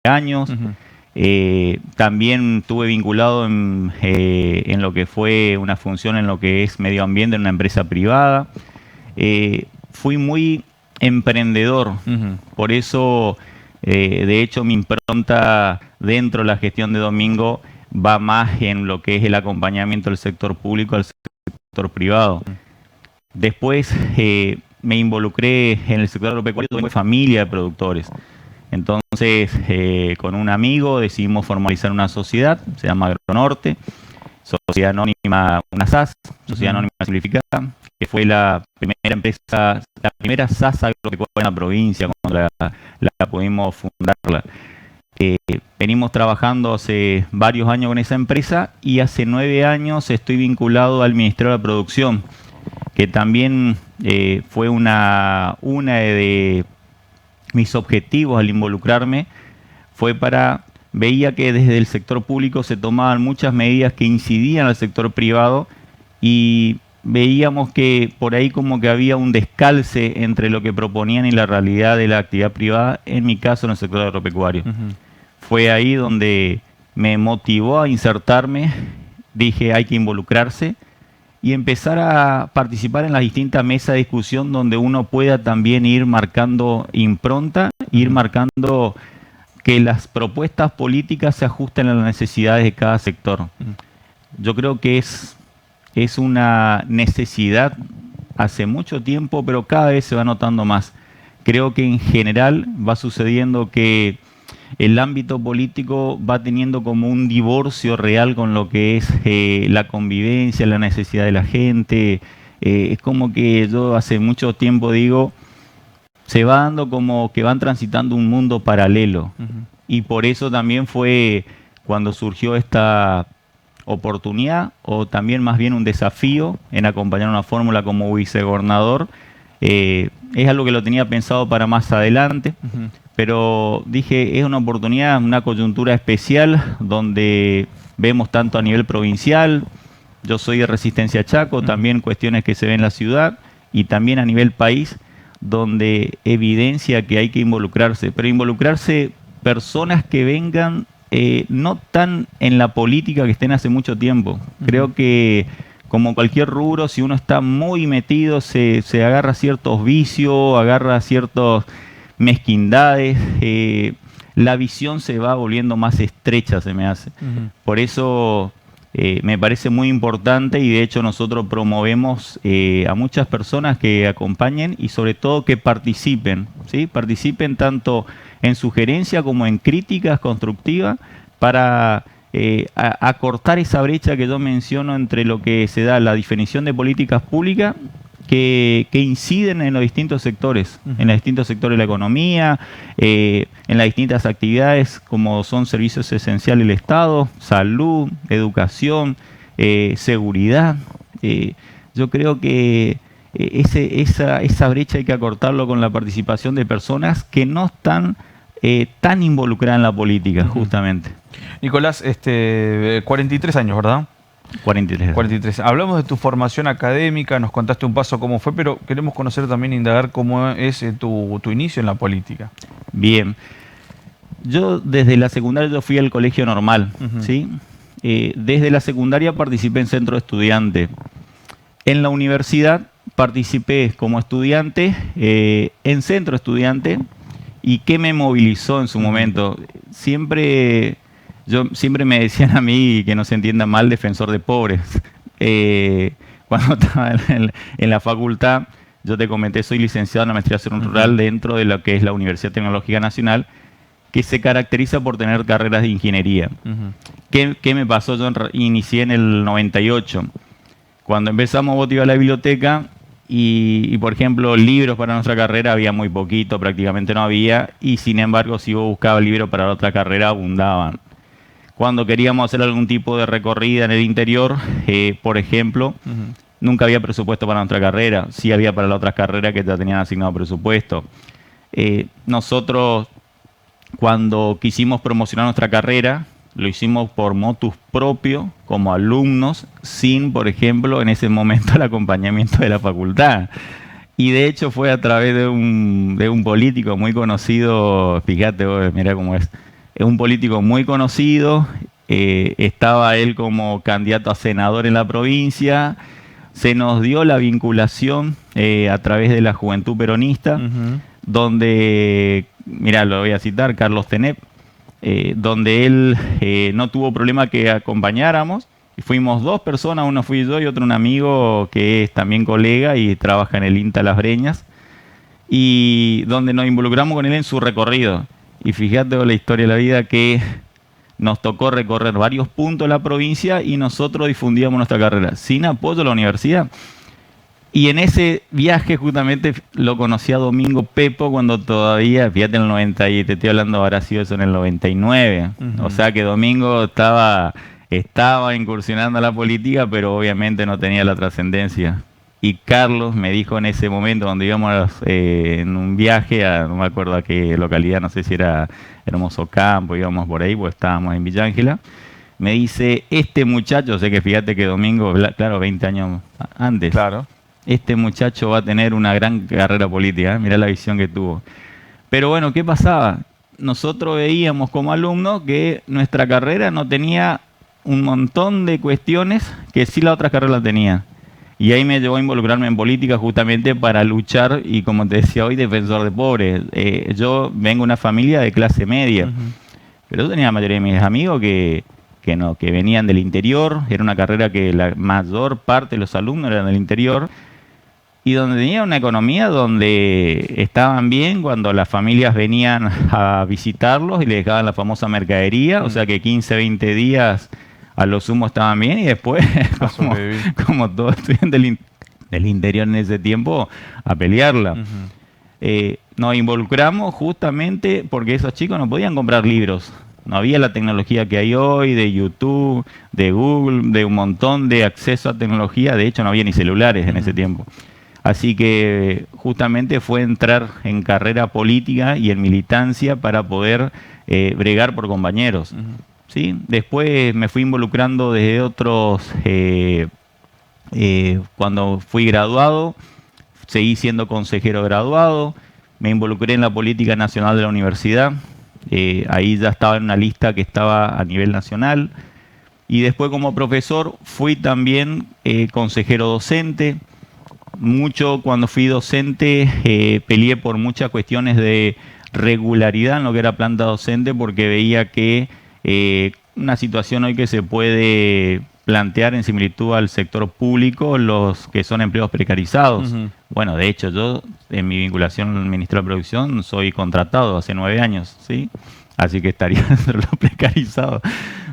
años. También estuve vinculado en lo que fue una función en lo que es medio ambiente en una empresa privada. Fui muy emprendedor, por eso de hecho mi impronta dentro de la gestión de Domingo va más en lo que es el acompañamiento del sector público al sector privado. Después me involucré en el sector agropecuario, tuve familia de productores. Entonces, con un amigo decidimos formalizar una sociedad, se llama Agronorte, Sociedad Anónima, una SAS, Sociedad Anónima Simplificada, que fue la primera empresa, la primera SAS agropecuaria en la provincia, cuando la pudimos fundarla. Venimos trabajando hace varios años con esa empresa y hace 9 años estoy vinculado al Ministerio de la Producción, que también fue una de mis objetivos al involucrarme, fue veía que desde el sector público se tomaban muchas medidas que incidían al sector privado y veíamos que por ahí como que había un descalce entre lo que proponían y la realidad de la actividad privada, en mi caso en el sector agropecuario. Fue ahí donde me motivó a insertarme, dije hay que involucrarse y empezar a participar en las distintas mesas de discusión donde uno pueda también ir marcando impronta, ir marcando que las propuestas políticas se ajusten a las necesidades de cada sector. Yo creo que es una necesidad hace mucho tiempo, pero cada vez se va notando más. Creo que en general va sucediendo que el ámbito político va teniendo como un divorcio real con lo que es la convivencia, la necesidad de la gente. Es como que yo hace mucho tiempo digo, se va dando como que van transitando un mundo paralelo. Y por eso también fue cuando surgió esta oportunidad, o también más bien un desafío en acompañar una fórmula como vicegobernador. Es algo que lo tenía pensado para más adelante. Pero dije, es una oportunidad, una coyuntura especial donde vemos tanto a nivel provincial, yo soy de Resistencia Chaco, también cuestiones que se ven en la ciudad y también a nivel país, donde evidencia que hay que involucrarse, pero involucrarse personas que vengan no tan en la política, que estén hace mucho tiempo. Creo que como cualquier rubro, si uno está muy metido, se agarra ciertos vicios, agarra ciertos mezquindades, la visión se va volviendo más estrecha, se me hace. Por eso me parece muy importante y de hecho nosotros promovemos a muchas personas que acompañen y sobre todo que participen, ¿sí? Participen tanto en sugerencia como en críticas constructivas para acortar esa brecha que yo menciono entre lo que se da la definición de políticas públicas que inciden en los distintos sectores, en los distintos sectores de la economía, en las distintas actividades como son servicios esenciales del Estado, salud, educación, seguridad. Yo creo que esa brecha hay que acortarlo con la participación de personas que no están tan involucradas en la política, justamente. Nicolás, 43 años, ¿verdad? 43. 43. Hablamos de tu formación académica, nos contaste un paso cómo fue, pero queremos conocer también, indagar cómo es tu inicio en la política. Bien. Yo desde la secundaria yo fui al colegio normal, ¿sí? Desde la secundaria participé en centro de estudiante. En la universidad participé como estudiante en centro estudiante. ¿Y qué me movilizó en su momento? Siempre me decían a mí, que no se entienda mal, defensor de pobres. Cuando estaba en la facultad, yo te comenté, soy licenciado en la maestría en rural dentro de lo que es la Universidad Tecnológica Nacional, que se caracteriza por tener carreras de ingeniería. ¿Qué me pasó? Yo inicié en el 98. Cuando empezamos, vos te ibas a la biblioteca y, por ejemplo, libros para nuestra carrera había muy poquito, prácticamente no había, y sin embargo, si vos buscabas libros para la otra carrera, abundaban. Cuando queríamos hacer algún tipo de recorrida en el interior, por ejemplo, nunca había presupuesto para nuestra carrera, sí había para la otra carrera que ya tenían asignado presupuesto. Nosotros, cuando quisimos promocionar nuestra carrera, lo hicimos por motus propio, como alumnos, sin, por ejemplo, en ese momento el acompañamiento de la facultad. Y de hecho fue a través de un político muy conocido, fíjate vos, mirá cómo es, un político muy conocido, estaba él como candidato a senador en la provincia, se nos dio la vinculación a través de la Juventud Peronista, donde, mira, lo voy a citar, Carlos Tenep, donde él no tuvo problema que acompañáramos. Fuimos 2 personas, uno fui yo y otro un amigo que es también colega y trabaja en el INTA Las Breñas, y donde nos involucramos con él en su recorrido. Y fíjate la historia de la vida que nos tocó recorrer varios puntos de la provincia y nosotros difundíamos nuestra carrera sin apoyo de la universidad. Y en ese viaje justamente lo conocí a Domingo Pepo cuando todavía, fíjate, en el 90, y te estoy hablando, habrá sido eso en el 99. O sea que Domingo estaba incursionando a la política, pero obviamente no tenía la trascendencia. Y Carlos me dijo en ese momento, cuando íbamos en un viaje, no me acuerdo a qué localidad, no sé si era Hermoso Campo, íbamos por ahí, pues estábamos en Villa Ángela, me dice, este muchacho, sé que fíjate que Domingo, claro, 20 años antes, Claro. este muchacho va a tener una gran carrera política, mirá la visión que tuvo. Pero bueno, ¿qué pasaba? Nosotros veíamos como alumnos que nuestra carrera no tenía un montón de cuestiones que sí la otra carrera tenía. Y ahí me llevó a involucrarme en política justamente para luchar, y como te decía hoy, defensor de pobres. Yo vengo de una familia de clase media, pero yo tenía la mayoría de mis amigos que venían del interior. Era una carrera que la mayor parte de los alumnos eran del interior, y donde tenía una economía donde estaban bien cuando las familias venían a visitarlos y les dejaban la famosa mercadería, o sea que 15, 20 días a lo sumo estaban bien, y después, como todos estudiantes del interior en ese tiempo, a pelearla. Nos involucramos justamente porque esos chicos no podían comprar libros. No había la tecnología que hay hoy, de YouTube, de Google, de un montón de acceso a tecnología. De hecho, no había ni celulares en ese tiempo. Así que justamente fue entrar en carrera política y en militancia para poder bregar por compañeros. ¿Sí? Después me fui involucrando desde otros, cuando fui graduado, seguí siendo consejero graduado, me involucré en la política nacional de la universidad, ahí ya estaba en una lista que estaba a nivel nacional, y después como profesor fui también consejero docente. Mucho cuando fui docente peleé por muchas cuestiones de regularidad en lo que era planta docente, porque veía que una situación hoy que se puede plantear en similitud al sector público, los que son empleos precarizados. Bueno, de hecho, yo en mi vinculación al Ministerio de Producción soy contratado hace 9 años, ¿sí? Así que estaría entre los precarizados.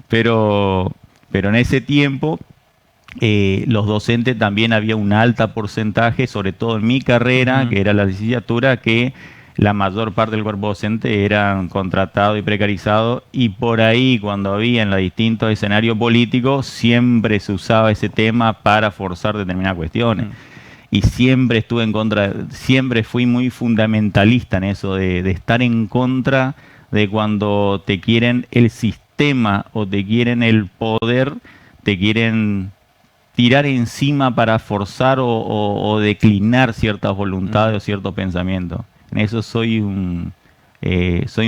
Pero en ese tiempo, los docentes también había un alto porcentaje, sobre todo en mi carrera, que era la licenciatura, que la mayor parte del cuerpo docente eran contratados y precarizados, y por ahí cuando había en los distintos escenarios políticos siempre se usaba ese tema para forzar determinadas cuestiones. Y siempre estuve en contra, siempre fui muy fundamentalista en eso de estar en contra de cuando te quieren el sistema o te quieren el poder, te quieren tirar encima para forzar o declinar ciertas voluntades o ciertos pensamientos. En eso soy un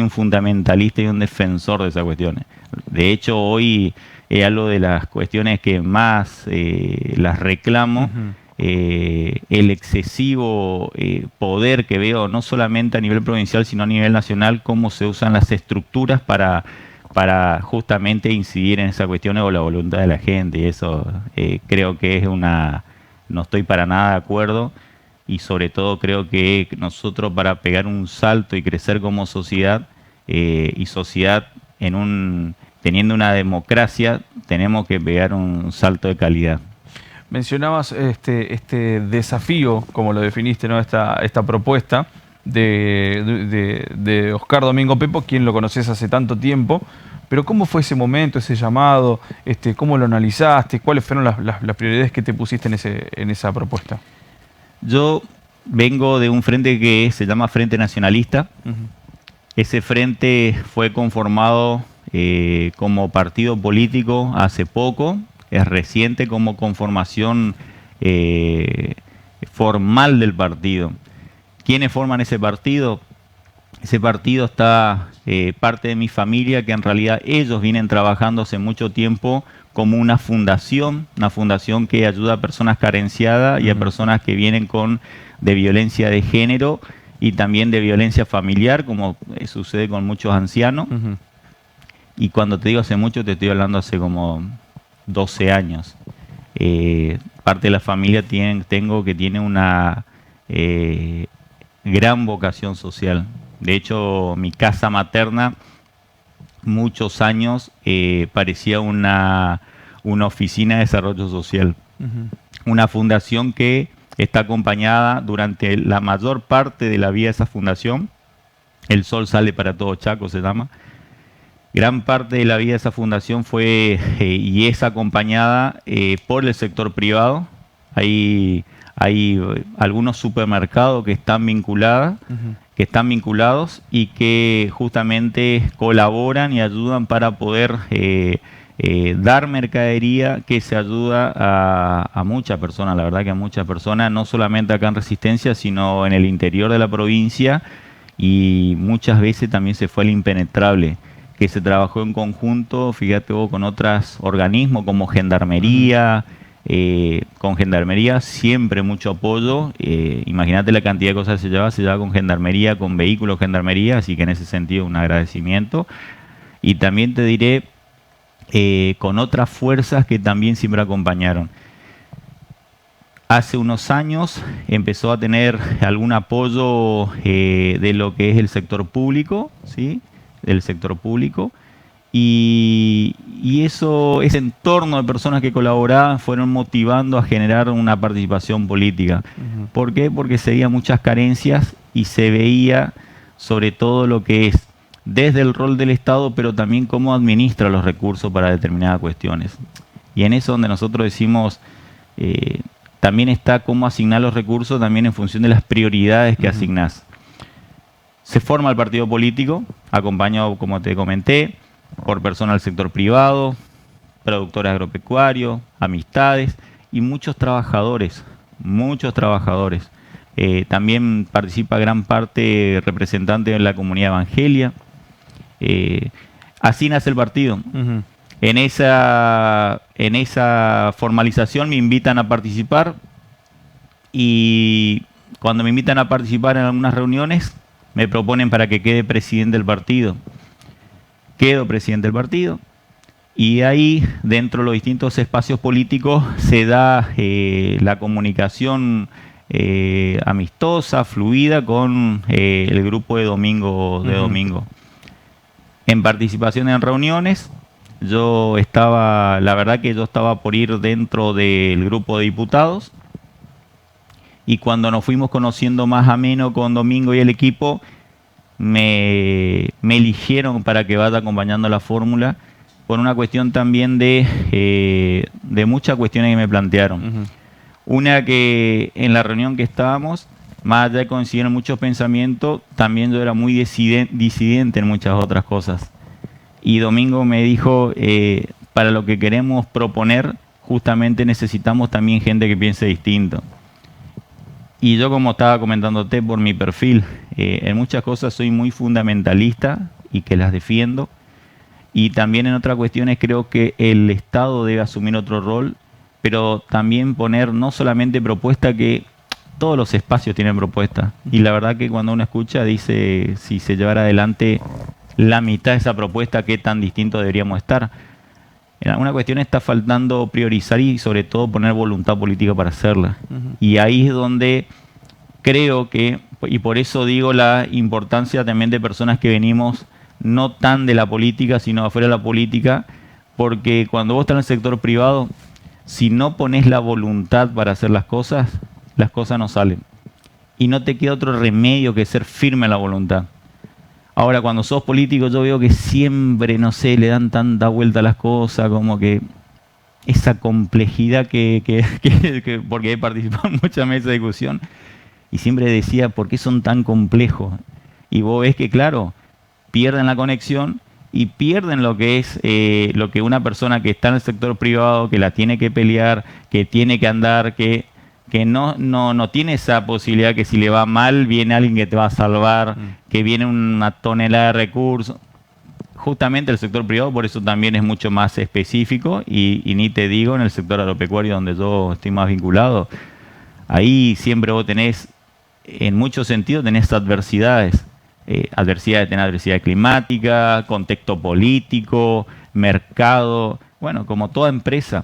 fundamentalista y un defensor de esas cuestiones. De hecho, hoy algo de las cuestiones que más las reclamo, el excesivo poder que veo, no solamente a nivel provincial, sino a nivel nacional, cómo se usan las estructuras para justamente incidir en esas cuestiones o la voluntad de la gente. Y eso creo que es no estoy para nada de acuerdo. Y sobre todo creo que nosotros, para pegar un salto y crecer como sociedad, teniendo una democracia, tenemos que pegar un salto de calidad. Mencionabas este desafío, como lo definiste, ¿no? Esta propuesta de Oscar Domingo Pepo, quien lo conoces hace tanto tiempo. Pero ¿cómo fue ese momento, ese llamado? ¿Cómo lo analizaste? ¿Cuáles fueron las prioridades que te pusiste en esa propuesta? Yo vengo de un frente que se llama Frente Nacionalista. Ese frente fue conformado como partido político hace poco. Es reciente como conformación formal del partido. ¿Quiénes forman ese partido? Ese partido está parte de mi familia, que en realidad ellos vienen trabajando hace mucho tiempo como una fundación que ayuda a personas carenciadas y a personas que vienen de violencia de género y también de violencia familiar, como sucede con muchos ancianos. Y cuando te digo hace mucho, te estoy hablando hace como 12 años. Parte de la familia tengo que tiene una gran vocación social. De hecho, mi casa materna, muchos años, parecía una oficina de desarrollo social. Una fundación que está acompañada durante la mayor parte de la vida de esa fundación. El Sol Sale para Todo Chaco se llama. Gran parte de la vida de esa fundación fue y es acompañada por el sector privado. Hay algunos supermercados que están vinculados y que justamente colaboran y ayudan para poder dar mercadería que se ayuda a muchas personas, la verdad que a muchas personas, no solamente acá en Resistencia, sino en el interior de la provincia, y muchas veces también se fue al Impenetrable, que se trabajó en conjunto, fíjate vos, con otros organismos como Gendarmería. Con Gendarmería siempre mucho apoyo. Imagínate la cantidad de cosas que se lleva con Gendarmería, con vehículos Gendarmería, así que en ese sentido un agradecimiento. Y también te diré con otras fuerzas que también siempre acompañaron. Hace unos años empezó a tener algún apoyo de lo que es el sector público, ¿sí? Del sector público. Y ese entorno de personas que colaboraban fueron motivando a generar una participación política. ¿Por qué? Porque se veían muchas carencias y se veía sobre todo lo que es desde el rol del Estado, pero también cómo administra los recursos para determinadas cuestiones. Y en eso donde nosotros decimos, también está cómo asignar los recursos también en función de las prioridades que asignás. Se forma el partido político, acompañado, como te comenté, por personas del sector privado, productores agropecuarios, amistades y muchos trabajadores. También participa gran parte representante de la comunidad evangelia. Así nace el partido. En esa formalización me invitan a participar, y cuando me invitan a participar en algunas reuniones me proponen para que quede presidente del partido. Quedo presidente del partido, y ahí, dentro de los distintos espacios políticos, se da la comunicación amistosa, fluida, con el grupo de domingo. En participación en reuniones, la verdad que yo estaba por ir dentro del grupo de diputados, y cuando nos fuimos conociendo más ameno con Domingo y el equipo, me eligieron para que vaya acompañando la fórmula, por una cuestión también de muchas cuestiones que me plantearon. Una, que en la reunión que estábamos, más allá de coincidir en muchos pensamientos, también yo era muy disidente en muchas otras cosas. Y Domingo me dijo, para lo que queremos proponer, justamente necesitamos también gente que piense distinto. Y yo, como estaba comentándote por mi perfil, en muchas cosas soy muy fundamentalista y que las defiendo. Y también en otras cuestiones creo que el Estado debe asumir otro rol, pero también poner no solamente propuesta, que todos los espacios tienen propuesta. Y la verdad que cuando uno escucha, dice, si se llevara adelante la mitad de esa propuesta, qué tan distinto deberíamos estar. En alguna cuestión está faltando priorizar y sobre todo poner voluntad política para hacerla. Y ahí es donde creo que, y por eso digo la importancia también de personas que venimos no tan de la política, sino afuera de la política, porque cuando vos estás en el sector privado, si no pones la voluntad para hacer las cosas no salen. Y no te queda otro remedio que ser firme en la voluntad. Ahora, cuando sos político, yo veo que siempre, no sé, le dan tanta vuelta a las cosas, como que esa complejidad porque he participado en muchas mesas de discusión, y siempre decía, ¿por qué son tan complejos? Y vos ves que, claro, pierden la conexión y pierden lo que es lo que una persona que está en el sector privado, que la tiene que pelear, que tiene que andar, que que no tiene esa posibilidad que si le va mal viene alguien que te va a salvar, que viene una tonelada de recursos. Justamente el sector privado por eso también es mucho más específico y ni te digo en el sector agropecuario donde yo estoy más vinculado. Ahí siempre vos tenés, en muchos sentidos, tenés adversidades. Tenés adversidad climática, contexto político, mercado, bueno, como toda empresa.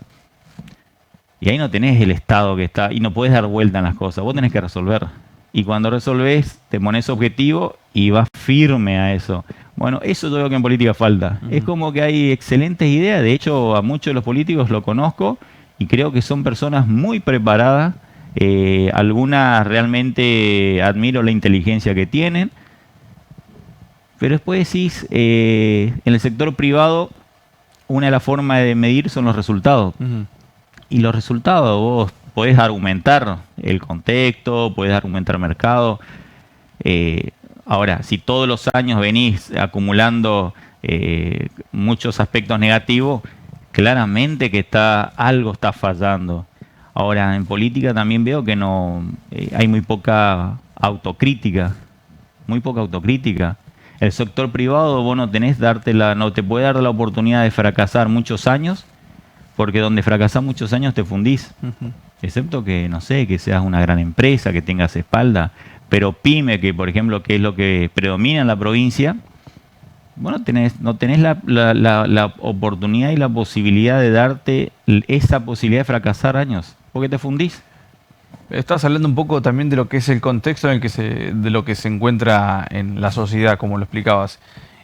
Y ahí no tenés el Estado que está, y no puedes dar vuelta en las cosas, vos tenés que resolver. Y cuando resolvés, te pones objetivo y vas firme a eso. Bueno, eso yo veo que en política falta. Es como que hay excelentes ideas, de hecho a muchos de los políticos lo conozco y creo que son personas muy preparadas. Algunas realmente admiro la inteligencia que tienen, pero después decís, en el sector privado, una de las formas de medir son los resultados. Y los resultados, vos podés argumentar el contexto, podés argumentar mercado. Ahora, si todos los años venís acumulando muchos aspectos negativos, claramente que algo está fallando. Ahora, en política también veo que hay muy poca autocrítica, muy poca autocrítica. El sector privado vos no te puede dar la oportunidad de fracasar muchos años, porque donde fracasás muchos años te fundís. Excepto que, no sé, que seas una gran empresa, que tengas espalda. Pero pyme, que por ejemplo, que es lo que predomina en la provincia, bueno, no tenés la oportunidad y la posibilidad de darte esa posibilidad de fracasar años, porque te fundís. Estás hablando un poco también de lo que es el contexto de lo que se encuentra en la sociedad, como lo explicabas.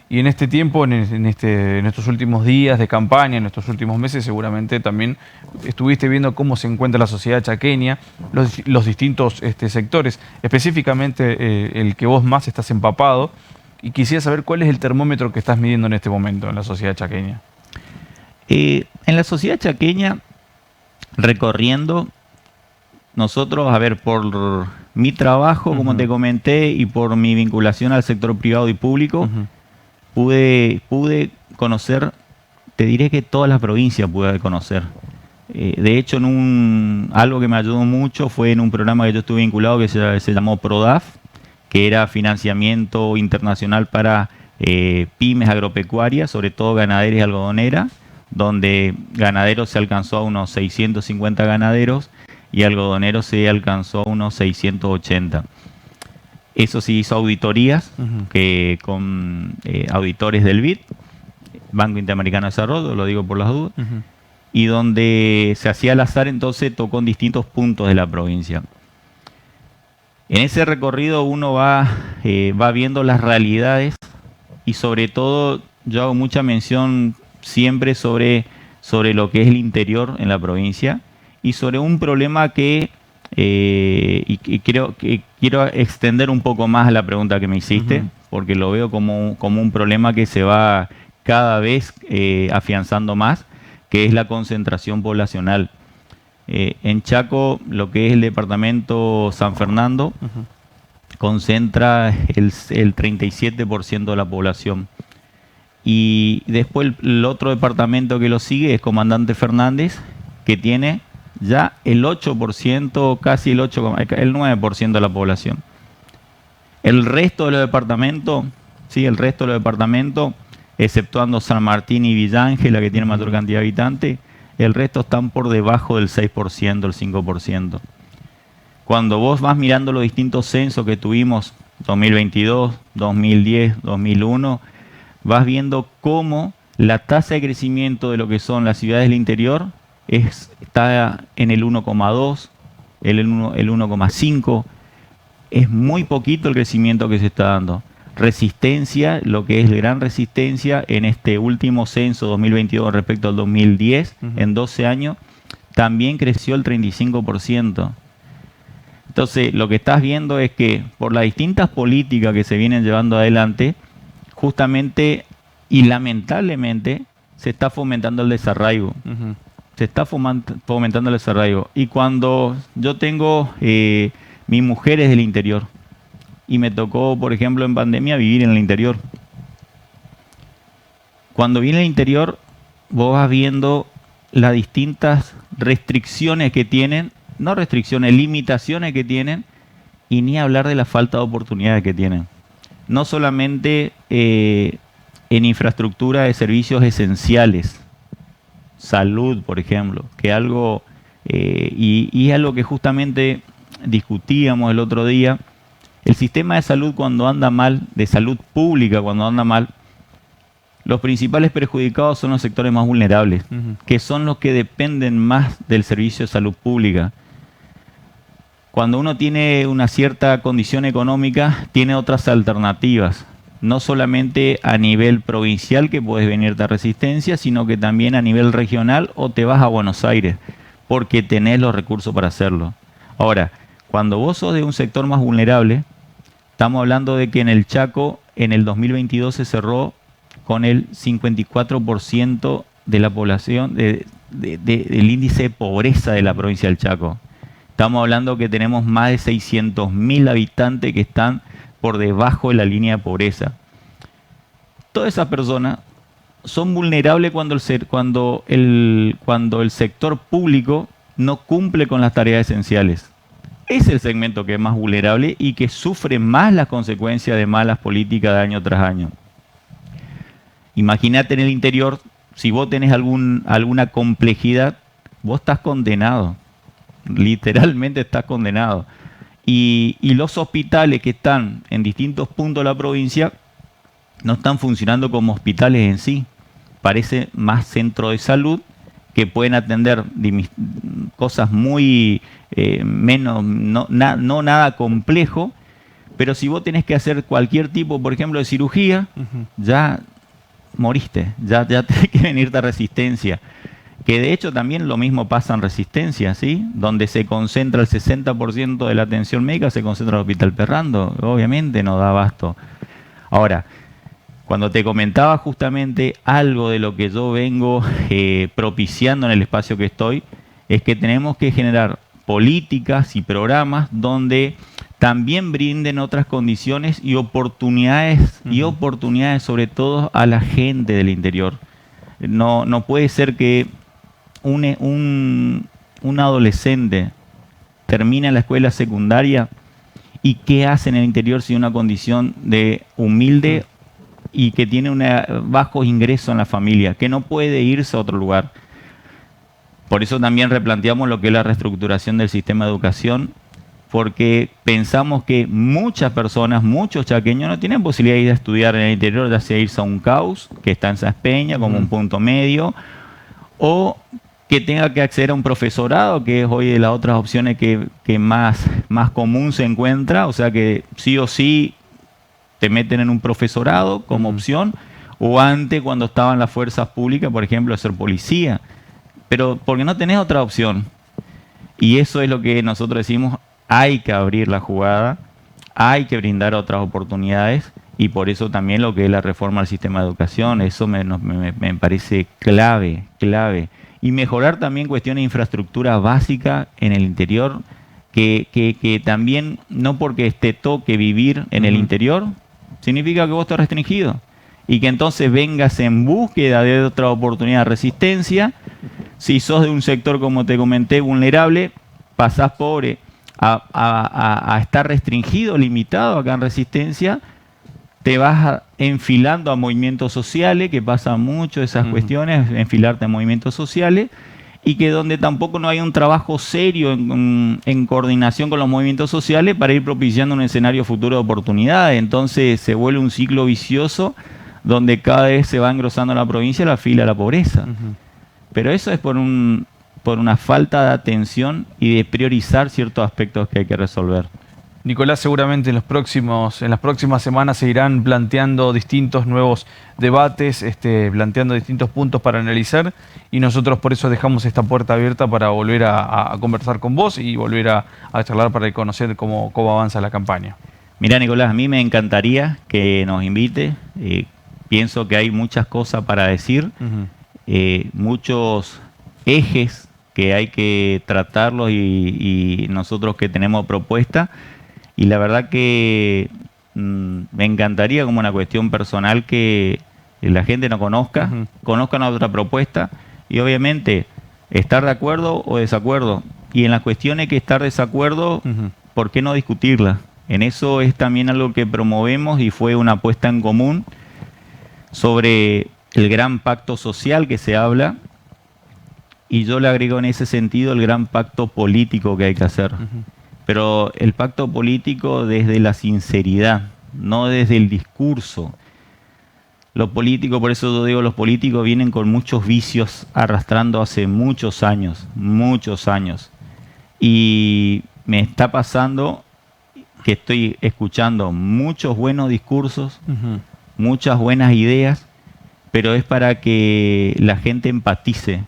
Y en este tiempo, en estos últimos días de campaña, en estos últimos meses, seguramente también estuviste viendo cómo se encuentra la sociedad chaqueña, los distintos sectores, específicamente el que vos más estás empapado. Y quisiera saber cuál es el termómetro que estás midiendo en este momento en la sociedad chaqueña. En la sociedad chaqueña, recorriendo, nosotros, a ver, por mi trabajo, como te comenté, y por mi vinculación al sector privado y público, pude conocer, te diré que todas las provincias pude conocer. De hecho, algo que me ayudó mucho fue en un programa que yo estuve vinculado que se llamó PRODAF, que era financiamiento internacional para pymes agropecuarias, sobre todo ganaderas y algodoneras, donde ganaderos se alcanzó a unos 650 ganaderos y algodoneros se alcanzó a unos 680. Eso sí hizo auditorías con auditores del BID, Banco Interamericano de Desarrollo, lo digo por las dudas, y donde se hacía al azar, entonces tocó en distintos puntos de la provincia. En ese recorrido uno va viendo las realidades y sobre todo yo hago mucha mención siempre sobre lo que es el interior en la provincia y sobre un problema que y creo que quiero extender un poco más a la pregunta que me hiciste, porque lo veo como un problema que se va cada vez afianzando más, que es la concentración poblacional. En Chaco, lo que es el departamento San Fernando, concentra el 37% de la población. Y después el otro departamento que lo sigue es Comandante Fernández, que tiene ya el 8%, casi el 9% de la población. El resto de los departamentos, sí, exceptuando San Martín y Villa Ángela, que tiene mayor cantidad de habitantes, el resto están por debajo del 6%, el 5%. Cuando vos vas mirando los distintos censos que tuvimos, 2022, 2010, 2001, vas viendo cómo la tasa de crecimiento de lo que son las ciudades del interior está en el 1,2, el 1,5. Es muy poquito el crecimiento que se está dando. Resistencia, lo que es gran resistencia en este último censo 2022 respecto al 2010, en 12 años, también creció el 35%. Entonces, lo que estás viendo es que por las distintas políticas que se vienen llevando adelante, justamente y lamentablemente se está fomentando el desarraigo. Se está fomentando el desarraigo. Y cuando yo tengo mi mujer es del interior, y me tocó, por ejemplo, en pandemia vivir en el interior. Cuando viene el interior, vos vas viendo las distintas restricciones que tienen no restricciones, limitaciones que tienen, y ni hablar de la falta de oportunidades que tienen. No solamente en infraestructura de servicios esenciales, salud, por ejemplo, que algo, y es algo que justamente discutíamos el otro día. El sistema de salud cuando anda mal, de salud pública cuando anda mal, los principales perjudicados son los sectores más vulnerables, que son los que dependen más del servicio de salud pública. Cuando uno tiene una cierta condición económica, tiene otras alternativas, no solamente a nivel provincial, que puedes venirte a Resistencia, sino que también a nivel regional, o te vas a Buenos Aires, porque tenés los recursos para hacerlo. Ahora, cuando vos sos de un sector más vulnerable, estamos hablando de que en el Chaco, en el 2022 se cerró con el 54% de la población, del índice de pobreza de la provincia del Chaco. Estamos hablando que tenemos más de 600.000 habitantes que están por debajo de la línea de pobreza. Todas esas personas son vulnerables cuando el sector público no cumple con las tareas esenciales. Es el segmento que es más vulnerable y que sufre más las consecuencias de malas políticas de año tras año. Imagínate en el interior, si vos tenés alguna complejidad, vos estás condenado. Literalmente estás condenado. Y los hospitales que están en distintos puntos de la provincia no están funcionando como hospitales en sí. Parece más centro de salud que pueden atender cosas muy no nada complejo, pero si vos tenés que hacer cualquier tipo, por ejemplo, de cirugía, ya moriste, ya tenés que venirte a Resistencia. Que de hecho también lo mismo pasa en Resistencia, ¿sí? Donde se concentra el 60% de la atención médica, se concentra en el Hospital Perrando. Obviamente no da abasto. Ahora, cuando te comentaba justamente algo de lo que yo vengo propiciando en el espacio que estoy, es que tenemos que generar políticas y programas donde también brinden otras condiciones y oportunidades, sobre todo a la gente del interior. No puede ser que un adolescente termina la escuela secundaria y ¿qué hace en el interior si una condición de humilde y que tiene un bajo ingreso en la familia, que no puede irse a otro lugar? Por eso también replanteamos lo que es la reestructuración del sistema de educación, porque pensamos que muchas personas, muchos chaqueños no tienen posibilidad de ir a estudiar en el interior, ya sea irse a un CAUS, que está en Saspeña, como un punto medio, o que tenga que acceder a un profesorado, que es hoy de las otras opciones que más común se encuentra, o sea que sí o sí te meten en un profesorado como opción, o antes cuando estaban las fuerzas públicas, por ejemplo, ser policía, pero porque no tenés otra opción. Y eso es lo que nosotros decimos, hay que abrir la jugada, hay que brindar otras oportunidades, y por eso también lo que es la reforma al sistema de educación, eso me parece clave. Y mejorar también cuestiones de infraestructura básica en el interior, que también, no porque te toque vivir en el interior, significa que vos estás restringido. Y que entonces vengas en búsqueda de otra oportunidad de Resistencia. Si sos de un sector, como te comenté, vulnerable, pasás pobre a estar restringido, limitado acá en Resistencia, te vas enfilando a movimientos sociales, que pasa mucho esas cuestiones, enfilarte a movimientos sociales, y que donde tampoco no hay un trabajo serio en coordinación con los movimientos sociales para ir propiciando un escenario futuro de oportunidades. Entonces se vuelve un ciclo vicioso donde cada vez se va engrosando la provincia la fila a la pobreza. Pero eso es por una falta de atención y de priorizar ciertos aspectos que hay que resolver. Nicolás, seguramente en las próximas semanas se irán planteando distintos nuevos debates, planteando distintos puntos para analizar, y nosotros por eso dejamos esta puerta abierta para volver a conversar con vos y volver a charlar para conocer cómo avanza la campaña. Mirá, Nicolás, a mí me encantaría que nos invite. Pienso que hay muchas cosas para decir, muchos ejes que hay que tratarlos y nosotros que tenemos propuestas. Y la verdad que me encantaría, como una cuestión personal, que la gente nos conozca, conozca nuestra propuesta y obviamente estar de acuerdo o desacuerdo, y en las cuestiones que estar de desacuerdo, ¿por qué no discutirlas? En eso es también algo que promovemos y fue una apuesta en común sobre el gran pacto social que se habla, y yo le agrego en ese sentido el gran pacto político que hay que hacer. Pero el pacto político desde la sinceridad, no desde el discurso. Los políticos, por eso yo digo, los políticos vienen con muchos vicios arrastrando hace muchos años. Y me está pasando que estoy escuchando muchos buenos discursos, muchas buenas ideas, pero es para que la gente empatice.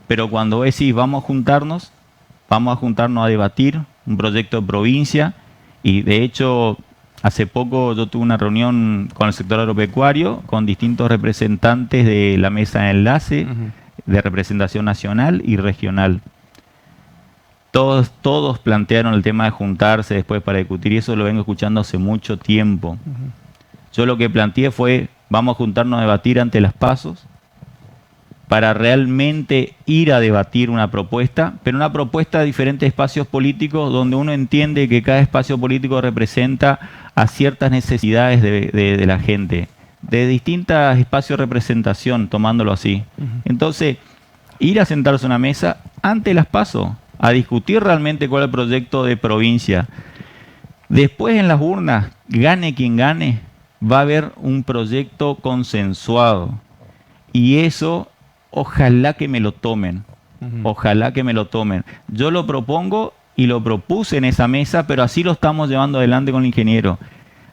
Pero cuando decís vamos a juntarnos a debatir un proyecto de provincia, y de hecho hace poco yo tuve una reunión con el sector agropecuario, con distintos representantes de la mesa de enlace, de representación nacional y regional. Todos plantearon el tema de juntarse después para discutir, y eso lo vengo escuchando hace mucho tiempo. Yo lo que planteé fue, vamos a juntarnos a debatir ante las PASOs, para realmente ir a debatir una propuesta, pero una propuesta de diferentes espacios políticos donde uno entiende que cada espacio político representa a ciertas necesidades de la gente, de distintos espacios de representación, tomándolo así. Entonces, ir a sentarse a una mesa ante las PASO, a discutir realmente cuál es el proyecto de provincia. Después en las urnas, gane quien gane, va a haber un proyecto consensuado. Y eso, ojalá que me lo tomen. Ojalá que me lo tomen. Yo lo propongo y lo propuse en esa mesa, pero así lo estamos llevando adelante con el ingeniero.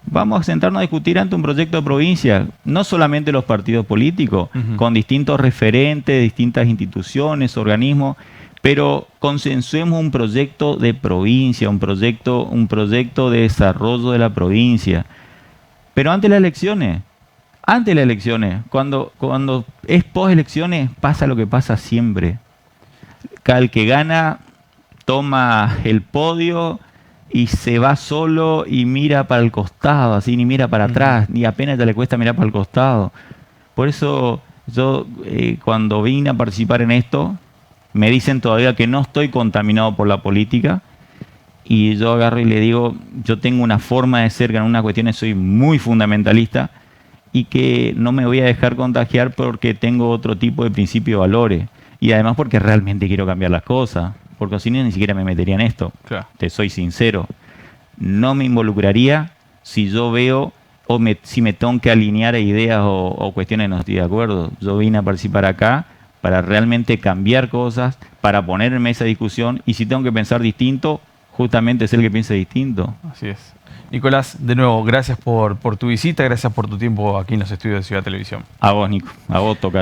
Vamos a sentarnos a discutir ante un proyecto de provincia, no solamente los partidos políticos, con distintos referentes, distintas instituciones, organismos, pero consensuemos un proyecto de provincia, un proyecto de desarrollo de la provincia. Pero ante las elecciones, cuando es post-elecciones, pasa lo que pasa siempre. El que gana toma el podio y se va solo y mira para el costado, así ni mira para atrás, ni apenas te le cuesta mirar para el costado. Por eso yo cuando vine a participar en esto, me dicen todavía que no estoy contaminado por la política, y yo agarro y le digo, yo tengo una forma de ser que en unas cuestiones soy muy fundamentalista, y que no me voy a dejar contagiar porque tengo otro tipo de principios y valores. Y además porque realmente quiero cambiar las cosas. Porque si no, ni siquiera me metería en esto. Claro. Te soy sincero. No me involucraría si yo veo si me tengo que alinear a ideas o cuestiones no estoy de acuerdo. Yo vine a participar acá para realmente cambiar cosas, para poner en mesa de discusión. Y si tengo que pensar distinto, justamente es el que piense distinto. Así es. Nicolás, de nuevo, gracias por tu visita, gracias por tu tiempo aquí en los estudios de Ciudad Televisión. A vos, Nico. A vos, toca.